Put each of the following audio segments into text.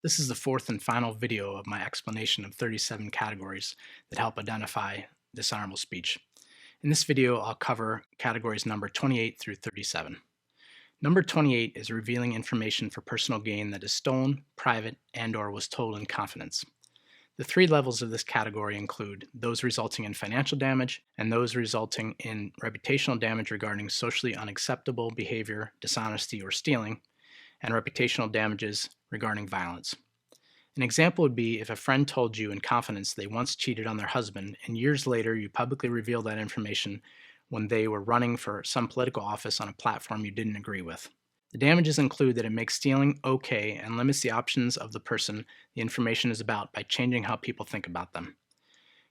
This is the fourth and final video of my explanation of 37 categories that help identify dishonorable speech. In this video, I'll cover categories number 28 through 37. Number 28 is revealing information for personal gain that is stolen, private, and/or was told in confidence. The three levels of this category include those resulting in financial damage and those resulting in reputational damage regarding socially unacceptable behavior, dishonesty, or stealing, and reputational damages regarding violence. An example would be if a friend told you in confidence they once cheated on their husband, and years later you publicly revealed that information when they were running for some political office on a platform you didn't agree with. The damages include that it makes stealing okay and limits the options of the person the information is about by changing how people think about them.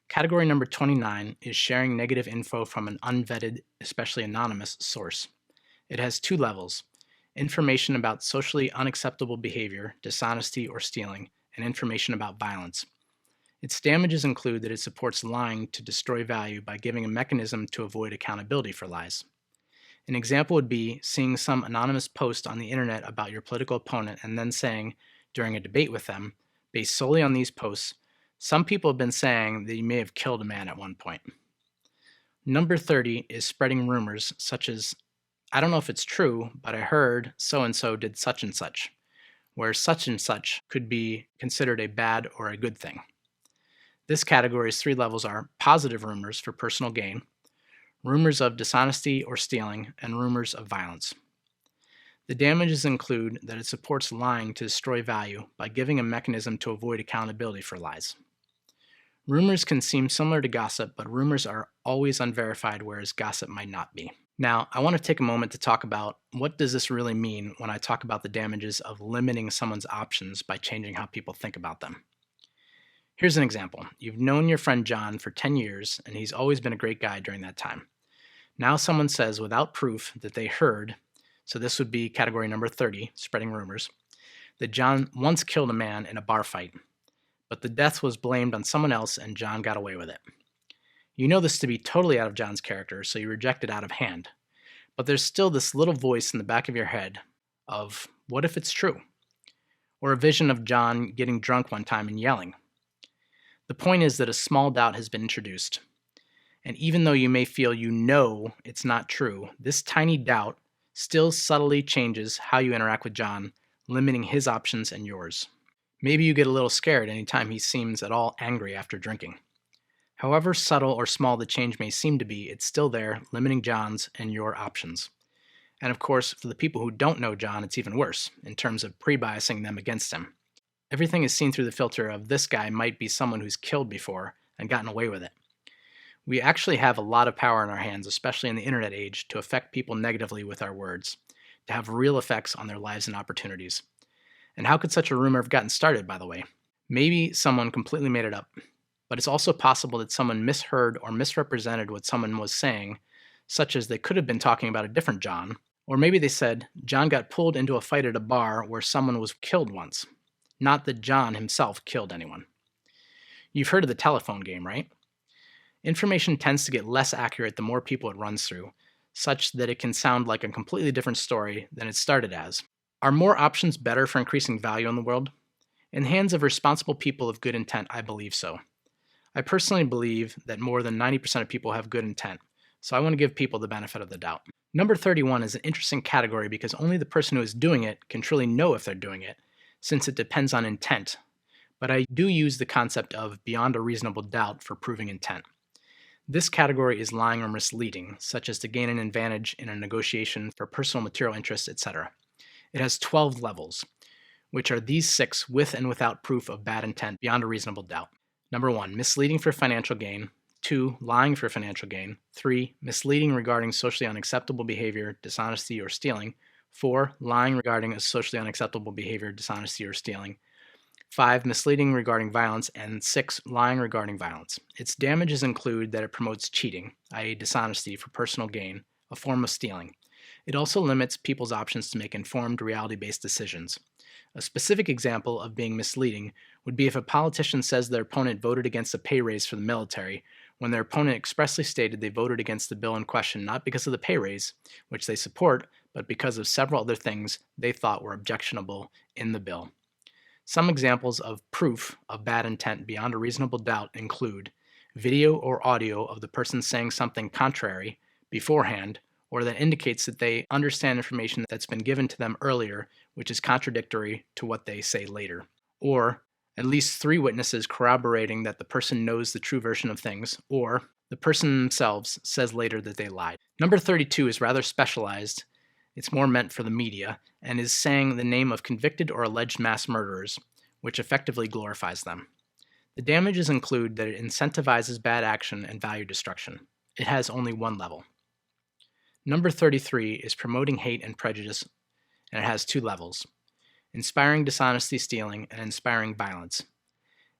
Category number 29 is sharing negative info from an unvetted, especially anonymous, source. It has two levels: information about socially unacceptable behavior, dishonesty, or stealing, and information about violence. Its damages include that it supports lying to destroy value by giving a mechanism to avoid accountability for lies. An example would be seeing some anonymous post on the internet about your political opponent and then saying, during a debate with them, based solely on these posts, some people have been saying that you may have killed a man at one point. Number 30 is spreading rumors such as, I don't know if it's true, but I heard so-and-so did such and such, where such and such could be considered a bad or a good thing. This category's three levels are positive rumors for personal gain, rumors of dishonesty or stealing, and rumors of violence. The damages include that it supports lying to destroy value by giving a mechanism to avoid accountability for lies. Rumors can seem similar to gossip, but rumors are always unverified, whereas gossip might not be. Now, I want to take a moment to talk about what does this really mean when I talk about the damages of limiting someone's options by changing how people think about them. Here's an example. You've known your friend John for 10 years, and he's always been a great guy during that time. Now someone says without proof that they heard, so this would be category number 30, spreading rumors, that John once killed a man in a bar fight, but the death was blamed on someone else and John got away with it. You know this to be totally out of John's character, so you reject it out of hand. But there's still this little voice in the back of your head of, what if it's true? Or a vision of John getting drunk one time and yelling. The point is that a small doubt has been introduced. And even though you may feel you know it's not true, this tiny doubt still subtly changes how you interact with John, limiting his options and yours. Maybe you get a little scared anytime he seems at all angry after drinking. However subtle or small the change may seem to be, it's still there, limiting John's and your options. And of course, for the people who don't know John, it's even worse, in terms of pre-biasing them against him. Everything is seen through the filter of this guy might be someone who's killed before and gotten away with it. We actually have a lot of power in our hands, especially in the internet age, to affect people negatively with our words, to have real effects on their lives and opportunities. And how could such a rumor have gotten started, by the way? Maybe someone completely made it up. But it's also possible that someone misheard or misrepresented what someone was saying, such as they could have been talking about a different John, or maybe they said, John got pulled into a fight at a bar where someone was killed once, not that John himself killed anyone. You've heard of the telephone game, right? Information tends to get less accurate the more people it runs through, such that it can sound like a completely different story than it started as. Are more options better for increasing value in the world? In the hands of responsible people of good intent, I believe so. I personally believe that more than 90% of people have good intent, so I want to give people the benefit of the doubt. Number 31 is an interesting category because only the person who is doing it can truly know if they're doing it, since it depends on intent. But I do use the concept of beyond a reasonable doubt for proving intent. This category is lying or misleading, such as to gain an advantage in a negotiation for personal material interests, etc. It has 12 levels, which are these 6 with and without proof of bad intent beyond a reasonable doubt. Number 1, misleading for financial gain. 2, lying for financial gain. 3, misleading regarding socially unacceptable behavior, dishonesty, or stealing. 4, lying regarding a socially unacceptable behavior, dishonesty, or stealing. 5, misleading regarding violence. And 6, lying regarding violence. Its damages include that it promotes cheating, i.e. dishonesty for personal gain, a form of stealing. It also limits people's options to make informed, reality-based decisions. A specific example of being misleading would be if a politician says their opponent voted against a pay raise for the military, when their opponent expressly stated they voted against the bill in question not because of the pay raise, which they support, but because of several other things they thought were objectionable in the bill. Some examples of proof of bad intent beyond a reasonable doubt include video or audio of the person saying something contrary beforehand or that indicates that they understand information that's been given to them earlier, which is contradictory to what they say later, or at least 3 witnesses corroborating that the person knows the true version of things, or the person themselves says later that they lied. Number 32 is rather specialized. It's more meant for the media and is saying the name of convicted or alleged mass murderers, which effectively glorifies them. The damages include that it incentivizes bad action and value destruction. It has only one level. Number 33 is promoting hate and prejudice, and it has 2 levels: inspiring dishonesty, stealing, and inspiring violence.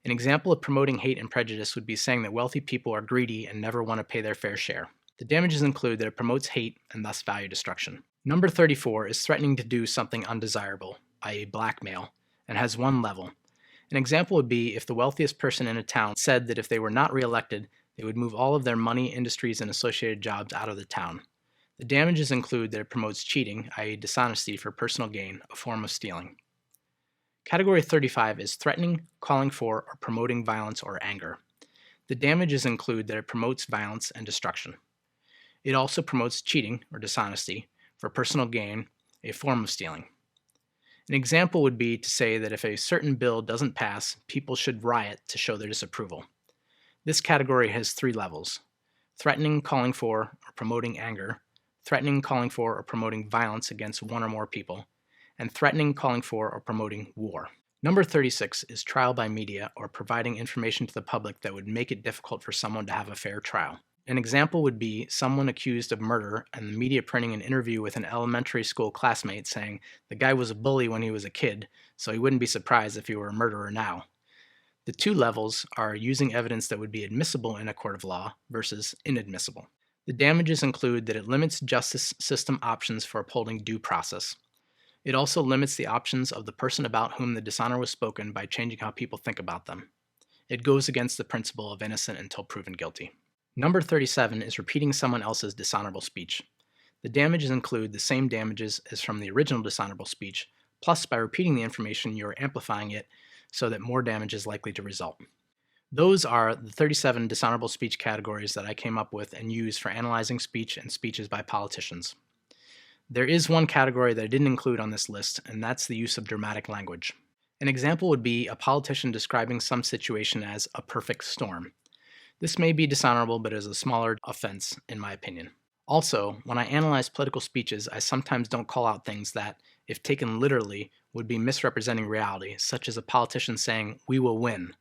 An example of promoting hate and prejudice would be saying that wealthy people are greedy and never want to pay their fair share. The damages include that it promotes hate and thus value destruction. Number 34 is threatening to do something undesirable, i.e. blackmail, and has 1 level. An example would be if the wealthiest person in a town said that if they were not reelected, they would move all of their money, industries, and associated jobs out of the town. The damages include that it promotes cheating, i.e. dishonesty for personal gain, a form of stealing. Category 35 is threatening, calling for, or promoting violence or anger. The damages include that it promotes violence and destruction. It also promotes cheating, or dishonesty, for personal gain, a form of stealing. An example would be to say that if a certain bill doesn't pass, people should riot to show their disapproval. This category has 3 levels: threatening, calling for, or promoting anger, threatening, calling for, or promoting violence against one or more people, and threatening, calling for, or promoting war. Number 36 is trial by media, or providing information to the public that would make it difficult for someone to have a fair trial. An example would be someone accused of murder and the media printing an interview with an elementary school classmate saying the guy was a bully when he was a kid, so he wouldn't be surprised if he were a murderer now. The 2 levels are using evidence that would be admissible in a court of law versus inadmissible. The damages include that it limits justice system options for upholding due process. It also limits the options of the person about whom the dishonor was spoken by changing how people think about them. It goes against the principle of innocent until proven guilty. Number 37 is repeating someone else's dishonorable speech. The damages include the same damages as from the original dishonorable speech, plus by repeating the information you are amplifying it so that more damage is likely to result. Those are the 37 dishonorable speech categories that I came up with and use for analyzing speech and speeches by politicians. There is one category that I didn't include on this list, and that's the use of dramatic language. An example would be a politician describing some situation as a perfect storm. This may be dishonorable, but is a smaller offense, in my opinion. Also, when I analyze political speeches, I sometimes don't call out things that, if taken literally, would be misrepresenting reality, such as a politician saying, "We will win."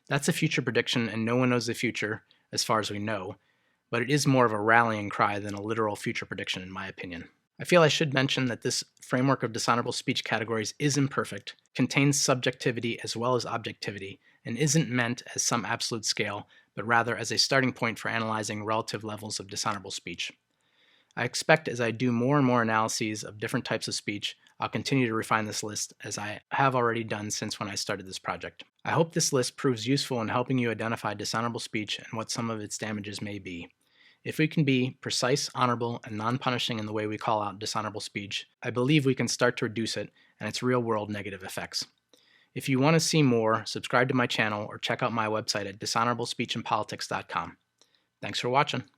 That's a future prediction, and no one knows the future, as far as we know, but it is more of a rallying cry than a literal future prediction, in my opinion. I feel I should mention that this framework of dishonorable speech categories is imperfect, contains subjectivity as well as objectivity, and isn't meant as some absolute scale, but rather as a starting point for analyzing relative levels of dishonorable speech. I expect as I do more and more analyses of different types of speech, I'll continue to refine this list as I have already done since when I started this project. I hope this list proves useful in helping you identify dishonorable speech and what some of its damages may be. If we can be precise, honorable, and non-punishing in the way we call out dishonorable speech, I believe we can start to reduce it and its real-world negative effects. If you want to see more, subscribe to my channel or check out my website at dishonorablespeechandpolitics.com. Thanks for watching.